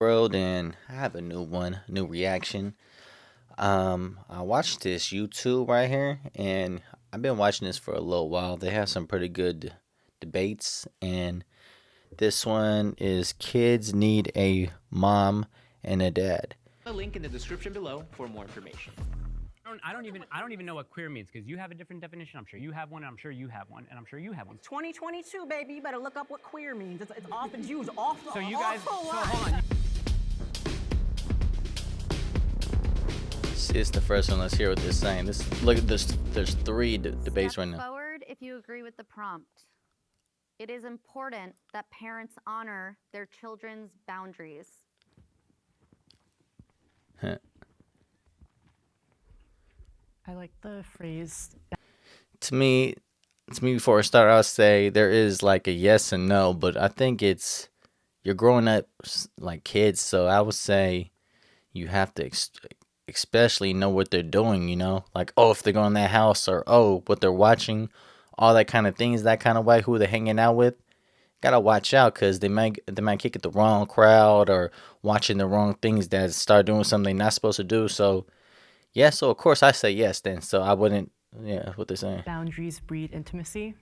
world, and I have a new reaction. I watched this YouTube right here, and I've been watching this for a little while. They have some pretty good debates, and this one is kids need a mom and a dad. A link in the description below for more information. I don't even know what queer means because you have a different definition. I'm sure you have one. And I'm sure you have one, and I'm sure you have one. 2022, baby. You better look up what queer means. It's off the Jews, off the So you guys, so awful lot. hold on. This is the first one. Let's hear what they're saying. Look at this. There's three debates right Step now. forward if you agree with the prompt. It is important that parents honor their children's boundaries. I like the phrase. To me, before I start, I'll say there is like a yes and no, but I think you're growing up like kids, so I would say you have to especially know what they're doing, like, oh, if they're going in that house, or oh, what they're watching, all that kind of things, that kind of way, who they're hanging out with. Gotta watch out because they might kick it the wrong crowd or watching the wrong things that start doing something they're not supposed to do. So yeah, so of course I say yes then. So I wouldn't, yeah, what they're saying. Boundaries breed intimacy.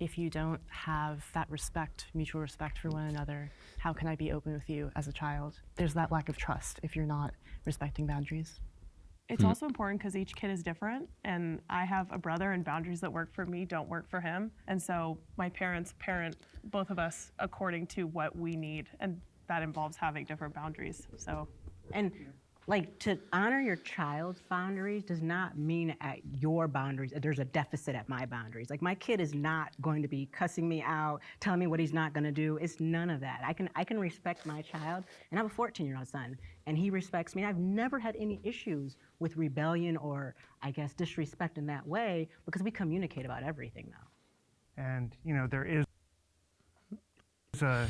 If you don't have that respect, mutual respect for one another, how can I be open with you as a child? There's that lack of trust if you're not respecting boundaries. It's also important because each kid is different, and I have a brother, and boundaries that work for me don't work for him. And so my parents parent both of us according to what we need, and that involves having different boundaries. So, And like to honor your child's boundaries does not mean at your boundaries there's a deficit at my boundaries. Like my kid is not going to be cussing me out, telling me what he's not going to do. It's none of that. I can respect my child, and I have a 14-year-old son, and he respects me. I've never had any issues with rebellion or I guess disrespect in that way because we communicate about everything now. And there is a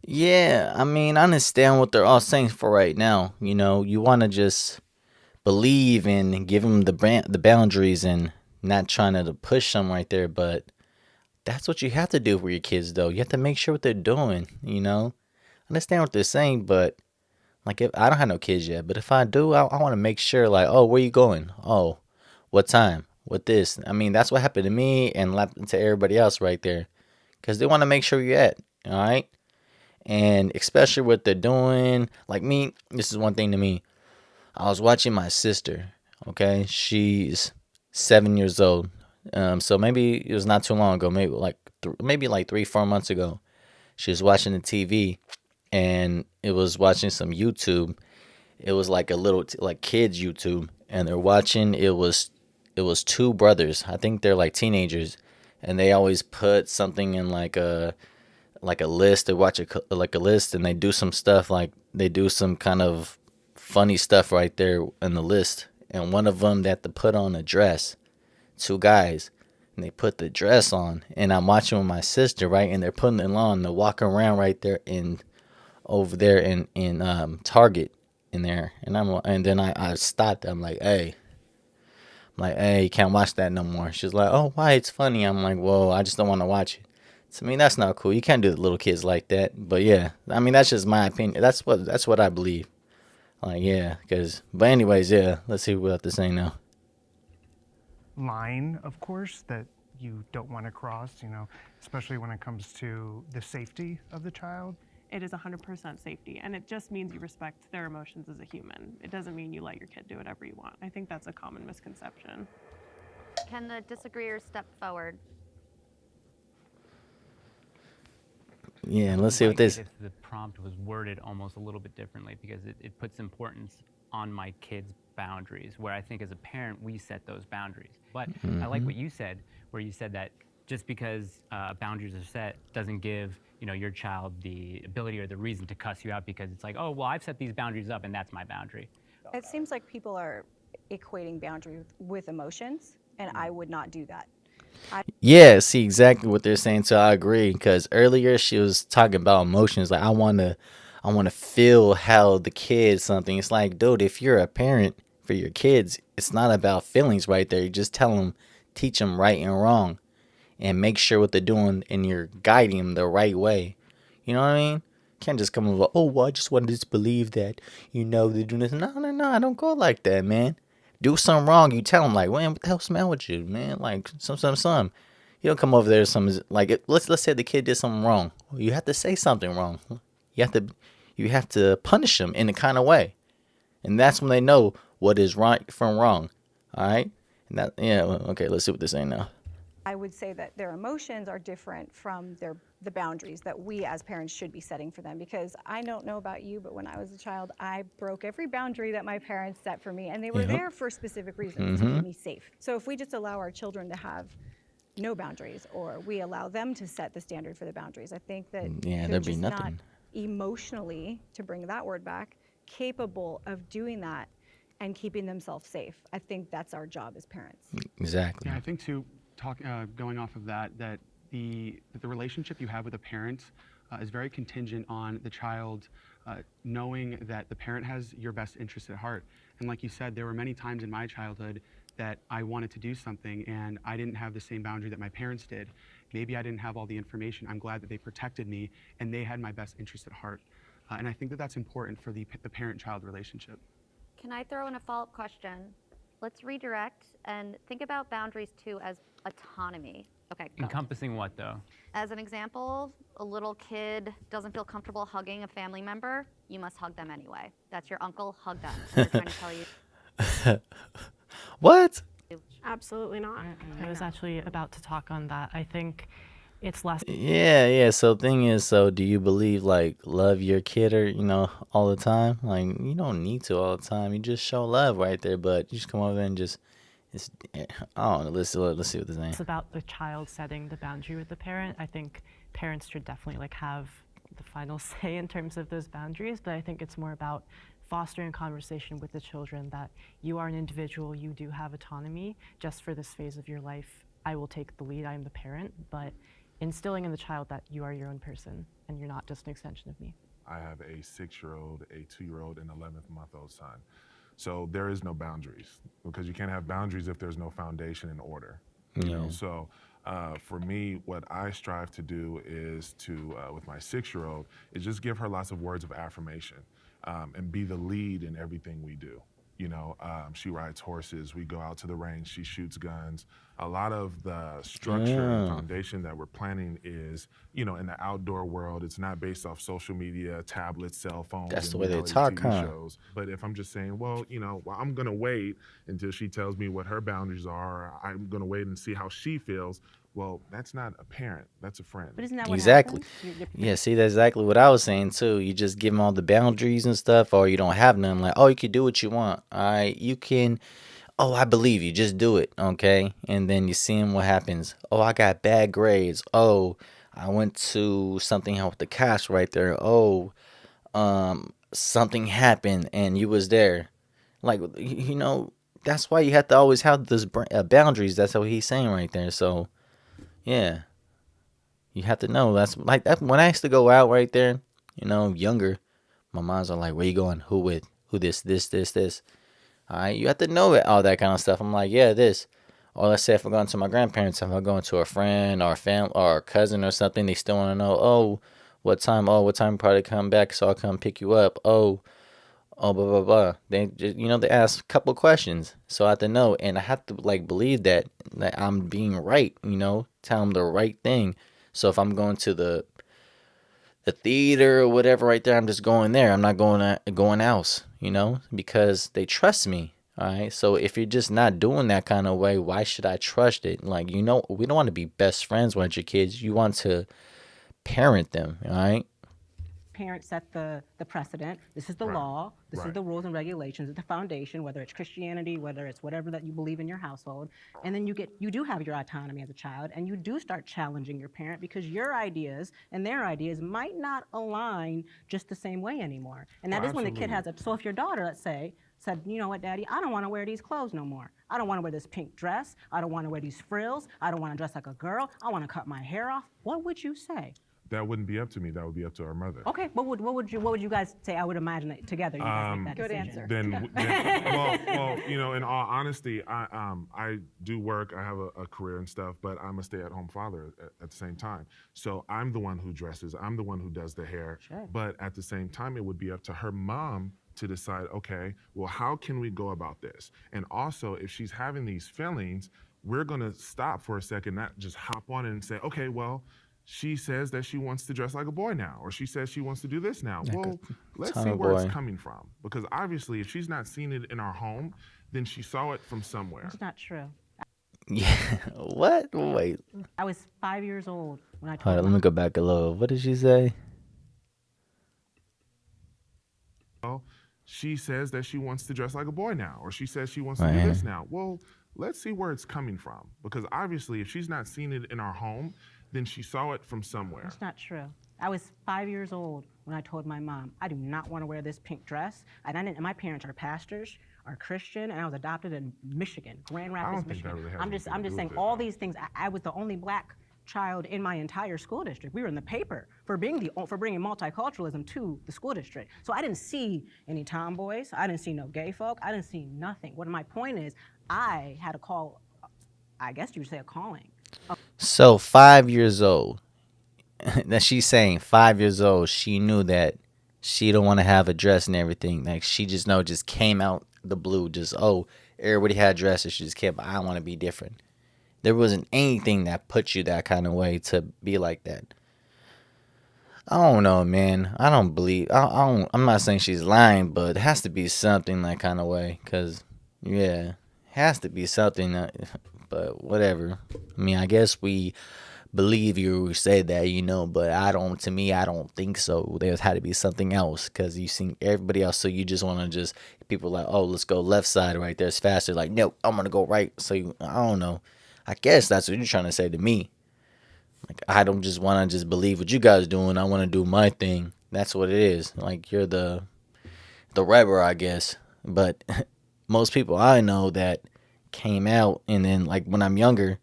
Yeah, I mean, I understand what they're all saying for right now. You want to just believe and give them the boundaries and not trying to push them right there. But that's what you have to do for your kids, though. You have to make sure what they're doing. Understand what they're saying, but like if I don't have no kids yet, but if I do, I want to make sure, like, oh, where you going? Oh, what time? What this? I mean, that's what happened to me and happened to everybody else right there, because they want to make sure you're at. All right. And especially what they're doing, like me, this is one thing to me. I was watching my sister, okay? She's 7 years old. So maybe it was not too long ago, maybe like 3-4 months ago. She was watching the TV, and it was watching some YouTube. It was like a little like kids YouTube, and they're watching. It was two brothers. I think they're like teenagers, and they always put something in like a list. They watch like a list, and they do some stuff, like they do some kind of funny stuff right there in the list. And one of them, they had to put on a dress. Two guys, and they put the dress on, and I'm watching with my sister, right, and they're putting it on. They're walking around right there over there in Target in there, and then I stopped. I'm like, hey, you can't watch that no more. She's like, oh, why? It's funny. I'm like, whoa, I just don't want to watch it. To me, that's not cool. You can't do the little kids like that. But yeah, I mean, that's just my opinion. That's what I believe. Like, yeah, but anyways, yeah, let's see what they're saying now. line, of course, that you don't want to cross, especially when it comes to the safety of the child. it is 100% safety, and it just means you respect their emotions as a human. It doesn't mean you let your kid do whatever you want. I think that's a common misconception. Can the disagreeers step forward? Yeah, let's see what this. If the prompt was worded almost a little bit differently, because it puts importance on my kids' boundaries, where I think as a parent we set those boundaries. But I like what you said, where you said that just because boundaries are set doesn't give your child the ability or the reason to cuss you out, because it's like, oh, well, I've set these boundaries up and that's my boundary. It seems like people are equating boundaries with emotions, and I would not do that. Yeah, see exactly what they're saying. So I agree, because earlier she was talking about emotions. Like I want to feel how the kid something. It's like, dude, if you're a parent for your kids, it's not about feelings right there. You just tell them, teach them right and wrong, and make sure what they're doing, and you're guiding them the right way. You know what I mean? Can't just come over, oh, well, I just wanted to believe that, they're doing this. No, no, no, I don't go like that, man. Do something wrong, you tell them, like, man, what the hell's the matter with you, man? Like, some. You don't come over there, like, let's say the kid did something wrong. You have to say something wrong. You have to, you have to punish them in a kind of way. And that's when they know what is right from wrong. All right? And that, yeah, well, okay, let's see what they're saying now. I would say that their emotions are different from the boundaries that we as parents should be setting for them. Because I don't know about you, but when I was a child, I broke every boundary that my parents set for me, and they were there for specific reasons to keep me safe. So if we just allow our children to have no boundaries, or we allow them to set the standard for the boundaries, I think that they're there'd be just not nothing. emotionally, to bring that word back, capable of doing that and keeping themselves safe. I think that's our job as parents. Exactly. Yeah, I think too, going off of that the relationship you have with a parent is very contingent on the child knowing that the parent has your best interest at heart. And like you said, there were many times in my childhood that I wanted to do something and I didn't have the same boundary that my parents did. Maybe I didn't have all the information. I'm glad that they protected me and they had my best interest at heart. And I think that that's important for the parent-child relationship. Can I throw in a follow-up question? Let's redirect and think about boundaries too as autonomy. Okay, go. Encompassing what though? As an example, a little kid doesn't feel comfortable hugging a family member, you must hug them anyway. That's your uncle, hug them. And they're trying to tell you. What? Absolutely not. I was actually about to talk on that. I think it's less Yeah. So thing is, so do you believe like love your kid or all the time? Like you don't need to all the time. You just show love right there, but you just come over there and just I don't know. Let's see what they're saying. it's about the child setting the boundary with the parent. I think parents should definitely like have the final say in terms of those boundaries, but I think it's more about fostering conversation with the children that you are an individual, you do have autonomy. Just for this phase of your life, I will take the lead, I am the parent, but instilling in the child that you are your own person and you're not just an extension of me. I have a 6-year-old, a 2-year-old, and 11-month-old son. So there is no boundaries because you can't have boundaries if there's no foundation and order. You know, so for me, what I strive to do is to, with my 6-year-old, is just give her lots of words of affirmation and be the lead in everything we do. She rides horses, we go out to the range, she shoots guns. A lot of the structure and foundation that we're planning is, in the outdoor world. It's not based off social media, tablets, cell phones, That's and the way they reality talk, TV huh? shows. But if I'm just saying, well, I'm gonna wait until she tells me what her boundaries are, or I'm gonna wait and see how she feels. Well, that's not a parent, that's a friend. But isn't that what Exactly. happens? Yeah, see, that's exactly what I was saying too. You just give them all the boundaries and stuff, or you don't have none. Like, oh, you can do what you want. All right, you can. Oh, I believe you. Just do it, okay? And then you see what happens. Oh, I got bad grades. Oh, I went to something else with the cash right there. Oh, something happened and you was there. Like, that's why you have to always have those boundaries. That's what he's saying right there. So, yeah. You have to know. That's like that. When I used to go out right there, younger, my moms are like, "Where you going? Who with? Who this? All right, you have to know it, all that kind of stuff." I'm like, "Yeah, this." Or let's say if I'm going to my grandparents, if I'm going to a friend or a family or a cousin or something, they still want to know, "Oh, what time? Oh, what time you probably come back? So I'll come pick you up." Oh, blah blah blah. They just they ask a couple questions, so I have to know, and I have to like believe that I'm being right. Tell them the right thing. So if I'm going to the theater or whatever right there, I'm just going there. I'm not going else, because they trust me. All right. So if you're just not doing that kind of way, why should I trust it? Like, we don't want to be best friends with your kids. You want to parent them. All right. Parents set the precedent. This is the Right. law. This is Right. the rules and regulations. It's the foundation, whether it's Christianity, whether it's whatever that you believe in your household. And then you do have your autonomy as a child, and you do start challenging your parent because your ideas and their ideas might not align just the same way anymore. And that Oh, is when the kid has absolutely. so if your daughter, let's say, said, you know what, Daddy, I don't want to wear these clothes no more. I don't want to wear this pink dress. I don't want to wear these frills. I don't want to dress like a girl. I want to cut my hair off. What would you say? That wouldn't be up to me. That would be up to our mother. Okay, what would you guys say? I would imagine that together you guys make that Good decision. answer. Well, in all honesty, I do work. I have a career and stuff, but I'm a stay-at-home father at the same time. So I'm the one who dresses. I'm the one who does the hair. Sure. But at the same time, it would be up to her mom to decide, okay, well, how can we go about this? And also, if she's having these feelings, we're going to stop for a second, not just hop on it and say, okay, well, she says that she wants to dress like a boy now, or she says she wants to do this now. Well, let's see where it's coming from. Because obviously, if she's not seen it in our home, then she saw it from somewhere. It's not true. Yeah. What? Wait. I was 5 years old when I told Hold on, let me go back a little. What did she say? Well, she says that she wants to dress like a boy now, or she says she wants to do this now. Well, let's see where it's coming from. Because obviously, if she's not seen it in our home, then she saw it from somewhere. It's not true. I was 5 years old when I told my mom, I do not want to wear this pink dress. And my parents are pastors, are Christian, and I was adopted in Michigan, Grand Rapids, Michigan. Think that really has I'm just anything to do saying with all it. these things. I was the only black child in my entire school district. We were in the paper for bringing multiculturalism to the school district. So I didn't see any tomboys. I didn't see no gay folk. I didn't see nothing. What my point is, I had a call, I guess you would say a calling. So 5 years old. That she's saying 5 years old, she knew that she don't want to have a dress and everything. Like she just came out the blue, everybody had dresses. She just came, I want to be different. There wasn't anything that put you that kind of way to be like that. I don't know, man. I don't believe. I'm not saying she's lying, but it has to be something that kind of way. Cause yeah, has to be something. But whatever. I mean, I guess we believe you say that, but to me, I don't think so. There had to be something else because you seen everybody else. So you just want to people like, oh, let's go left side right there. It's faster. Like, no, I'm going to go right. So I don't know. I guess that's what you're trying to say to me. Like, I don't just want to just believe what you guys doing. I want to do my thing. That's what it is. Like, you're the rebel, I guess. But most people I know that came out and then, like, when I'm younger,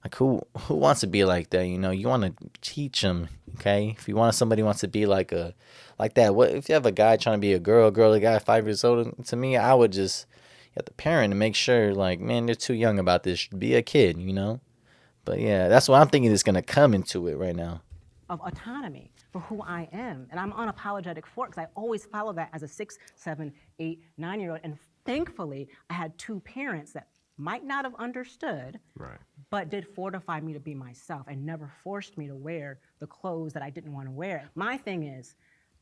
like, who wants to be like that? You want to teach them, okay? If somebody wants to be like that. What if you have a guy trying to be a girl, a guy 5 years old? To me, I would just have the parent to make sure, like, man, they're too young about this. Be a kid, But yeah, that's what I'm thinking is gonna come into it right now. Of autonomy for who I am, and I'm unapologetic for it because I always follow that as a 6, 7, 8, 9-year-old, and thankfully I had two parents that might not have understood, Right. but did fortify me to be myself and never forced me to wear the clothes that I didn't want to wear. My thing is,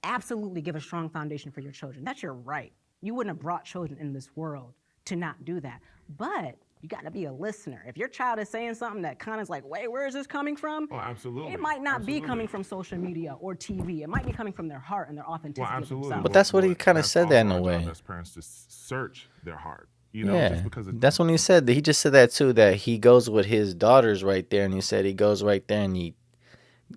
absolutely give a strong foundation for your children. That's your right. You wouldn't have brought children in this world to not do that. But you got to be a listener. If your child is saying something that kind of is like, wait, where is this coming from? Oh, absolutely. It might not be coming from social media or TV. It might be coming from their heart and their authenticity. Well, of absolutely. themselves. But that's what he kinda That's said that in also a our job way. as parents to search their heart. Yeah, Just because that's when he said that. He just said that too. That he goes with his daughters right there, and he said he goes right there, and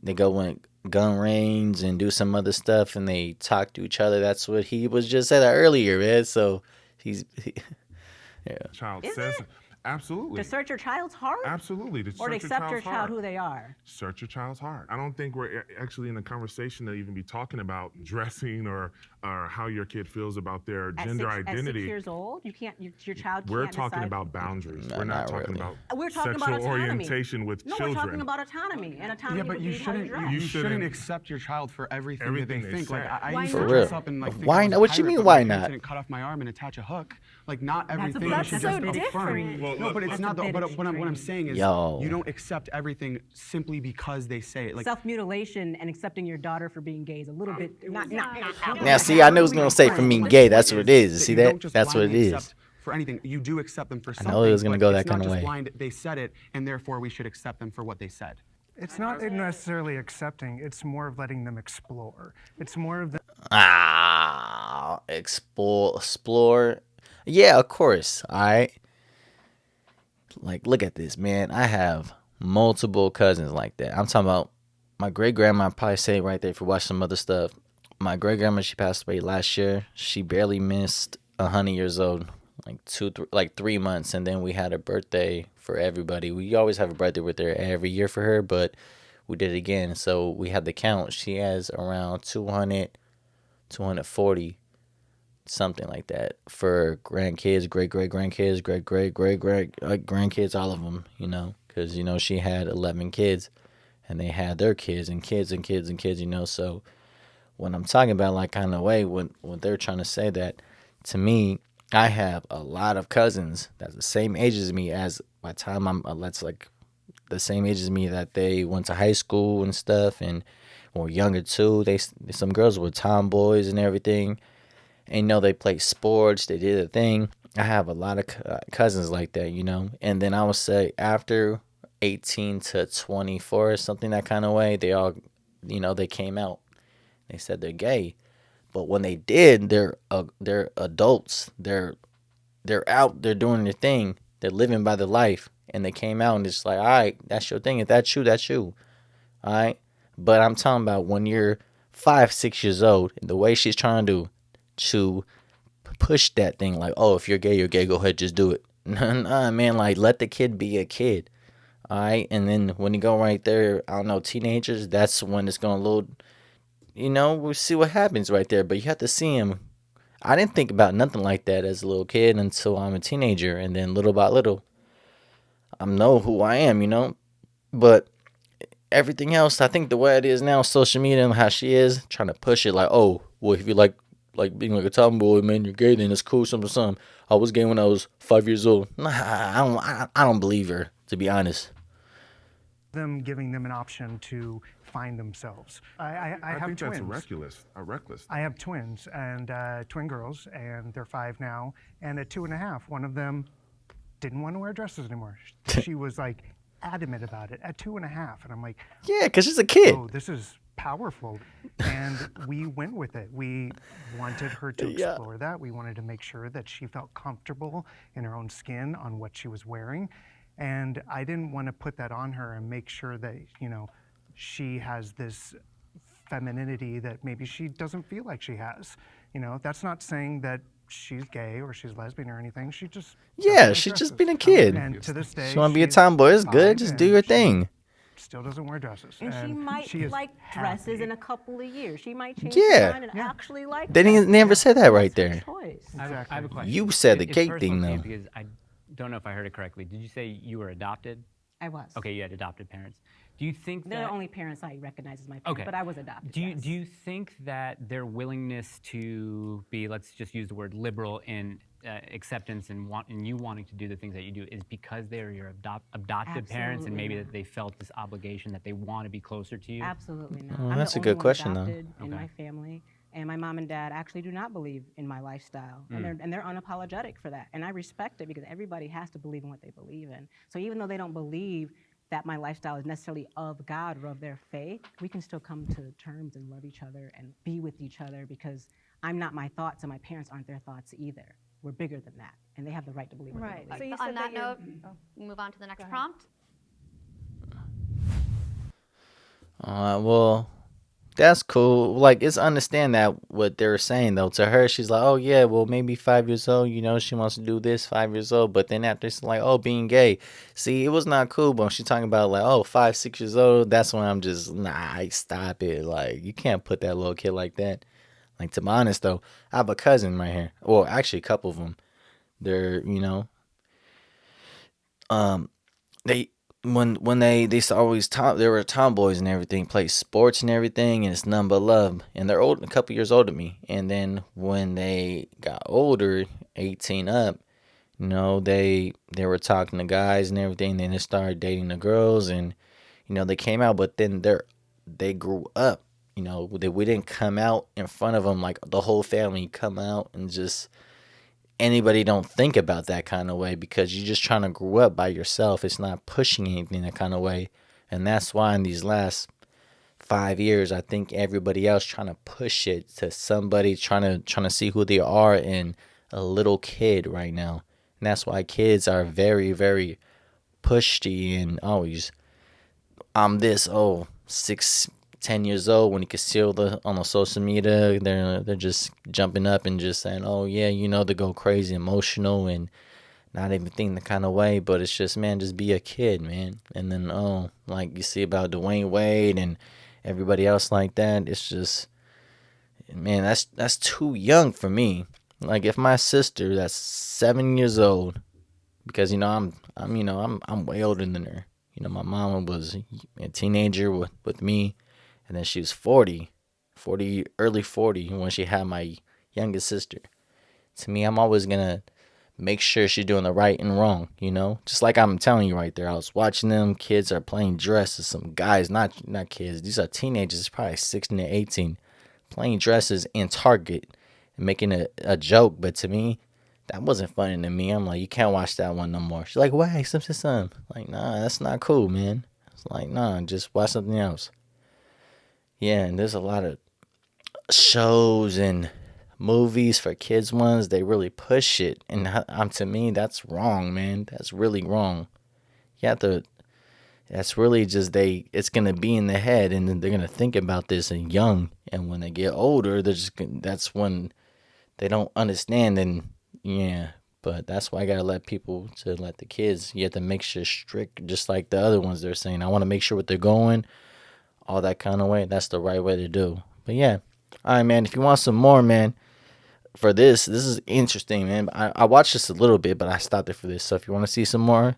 they go in gun range and do some other stuff, and they talk to each other. That's what he was just said earlier, man. So yeah. child Is says it? absolutely. To search your child's heart? Absolutely. To Or to search accept your child's child heart. who they are? Search your child's heart. I don't think we're actually in a conversation to even be talking about dressing or how your kid feels about their gender At identity. 6 years old, your child We're can't talking decide. about boundaries. No, we're not not talking really. about We're talking sexual about autonomy. orientation with No, children. we're talking about autonomy, and autonomy Yeah, but would you be how shouldn't. dress. You shouldn't- shouldn't accept your child for everything that they Everything they think. Like say. I Why used not? to For dress real. up and like think Why I was not? a What you pirate, mean, but why my parents not? didn't cut off my arm and attach a hook. Like not That's everything that's should so just be different. affirmed. Well, No, but it's That's not. a bit But what I'm extreme. saying is, Yo. you don't accept everything simply because they say it. Like Self-mutilation and accepting your daughter for being gay is a little bit not Now, see, I knew it was gonna say for me gay. That's what it is. See you that? don't just That's what it blindly is. accept For anything, you do accept them for something. know it was gonna but go that it's not kinda just way. blind. They said it, and therefore we should accept them for what they said. It's not necessarily accepting, it's more of letting them explore. It's more of the Explore. Yeah, of course. All right. Like, look at this, man. I have multiple cousins like that. I'm talking about my great grandma. Probably say it right there if you watch some other stuff. My great grandma, she passed away last year. She barely missed 100 years old, like 3 months, and then we had a birthday for everybody. We always have a birthday with her every year for her, but we did it again. So we had the count. She has around 200, 240, something like that for grandkids, great great grandkids, great grandkids, all of them, because, she had 11 kids and they had their kids and kids and kids and kids, So when I'm talking about like kind of way, when they're trying to say that, to me, I have a lot of cousins that's the same age as me as by the time that's like the same age as me that they went to high school and stuff and or younger too. Some girls were tomboys and everything. And they play sports, they did a thing. I have a lot of cousins like that, And then I would say after 18 to 24 or something that kind of way, they all, they came out. They said they're gay. But when they did, they're adults. They're out. They're doing their thing. They're living by their life. And they came out and it's like, all right, that's your thing. If that's you, that's you. All right. But I'm talking about when you're 5, 6 years old, and the way she's trying to push that thing, like, oh, if you're gay, you're gay. Go ahead, just do it. Nah, man. Like, let the kid be a kid. All right. And then when you go right there, I don't know, teenagers, that's when it's going to load. We'll see what happens right there. But you have to see him. I didn't think about nothing like that as a little kid until I'm a teenager. And then little by little, I know who I am, But everything else, I think the way it is now, social media and how she is, trying to push it like, oh, well, if you like being like a tomboy, man, you're gay, then it's cool, something. I was gay when I was 5 years old. Nah, I don't believe her, to be honest. Them giving them an option to find themselves. I have think twins. That's reckless. I have twins and twin girls, and they're 5 now. And at 2.5, one of them didn't want to wear dresses anymore. She was like adamant about it at 2.5, and I'm like, yeah, because she's a kid. Oh, this is powerful, and we went with it. We wanted her to explore that. We wanted to make sure that she felt comfortable in her own skin on what she was wearing. And I didn't want to put that on her and make sure that, she has this femininity that maybe she doesn't feel like she has. That's not saying that she's gay or she's lesbian or anything. She just she's just being a kid. And to this day, she want to be a tomboy. It's good. Just do your thing. Still doesn't wear dresses. And she might like dresses in a couple of years. She might change her mind and actually like They didn't never say that right there. Exactly. I have a question. You said the It's cake personal thing, to you though. Because I don't know if I heard it correctly. Did you say you were adopted? I was. Okay, you had adopted parents. Do you think They're that... the only parents I recognize as my parents, but I was adopted. Do you think that their willingness to be, let's just use the word liberal in acceptance and you wanting to do the things that you do is because they're your adopted parents and maybe that they felt this obligation that they want to be closer to you? Absolutely not. Well, I'm that's the a good only one question, though. adopted in my family, and my mom and dad actually do not believe in my lifestyle, and they're unapologetic for that, and I respect it because everybody has to believe in what they believe in. So even though they don't believe that my lifestyle is necessarily of God or of their faith, we can still come to terms and love each other and be with each other because I'm not my thoughts and my parents aren't their thoughts either. We're bigger than that, and they have the right to believe what they believe. So you On said that note, oh. move on to the next prompt. Well, that's cool. Like, it's understand that what they're saying, though. To her, she's like, oh, yeah, well, maybe 5 years old, she wants to do this, 5 years old. But then after, it's like, oh, being gay. See, it was not cool, but when she's talking about, like, oh, 5, 6 years old, that's when I'm just, nah, stop it. Like, you can't put that little kid like that. Like, to be honest, though, I have a cousin right here. Well, actually, a couple of them. They're, they... When they used to always they were tomboys and everything, play sports and everything, and it's none but love. And they're old, a couple years older than me. And then when they got older, 18 up, they were talking to guys and everything. Then they started dating the girls, and they came out. But then they grew up. We didn't come out in front of them like the whole family come out and just. Anybody don't think about that kind of way because you're just trying to grow up by yourself. It's not pushing anything that kind of way. And that's why in these last 5 years, I think everybody else trying to push it to somebody trying to see who they are in a little kid right now. And that's why kids are very, very pushy and always, I'm this, 6, 10 years old when you can see on the social media, they're just jumping up and just saying, oh yeah, they go crazy emotional and not even think the kind of way, but it's just, man, just be a kid, man. And then, oh, like you see about Dwayne Wade and everybody else like that, it's just, man, that's too young for me. Like if my sister that's 7 years old, because I'm way older than her. My mama was a teenager with me, and then she was 40, early 40 when she had my youngest sister. To me, I'm always gonna make sure she's doing the right and wrong, Just like I'm telling you right there, I was watching them kids are playing dress as some guys, not kids. These are teenagers, probably 16 to 18, playing dresses in Target and making a joke. But to me, that wasn't funny to me. I'm like, you can't watch that one no more. She's like, why? Some. Like, nah, that's not cool, man. It's like, nah, just watch something else. Yeah, and there's a lot of shows and movies for kids ones. They really push it, and to me, that's wrong, man. That's really wrong. You have to. That's really just it's gonna be in the head, and then they're gonna think about this and young, and when they get older, that's when they don't understand, and yeah. But that's why I gotta let the kids. You have to make sure strict, just like the other ones. They're saying, I want to make sure what they're going, all that kind of way. That's the right way to do. But yeah, all right, man. If you want some more, man, for this is interesting, man. I watched this a little bit, but I stopped it for this. So if you want to see some more,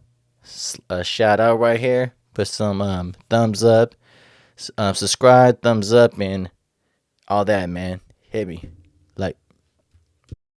a shout out right here. Put some thumbs up, subscribe, thumbs up, and all that, man. Hit me.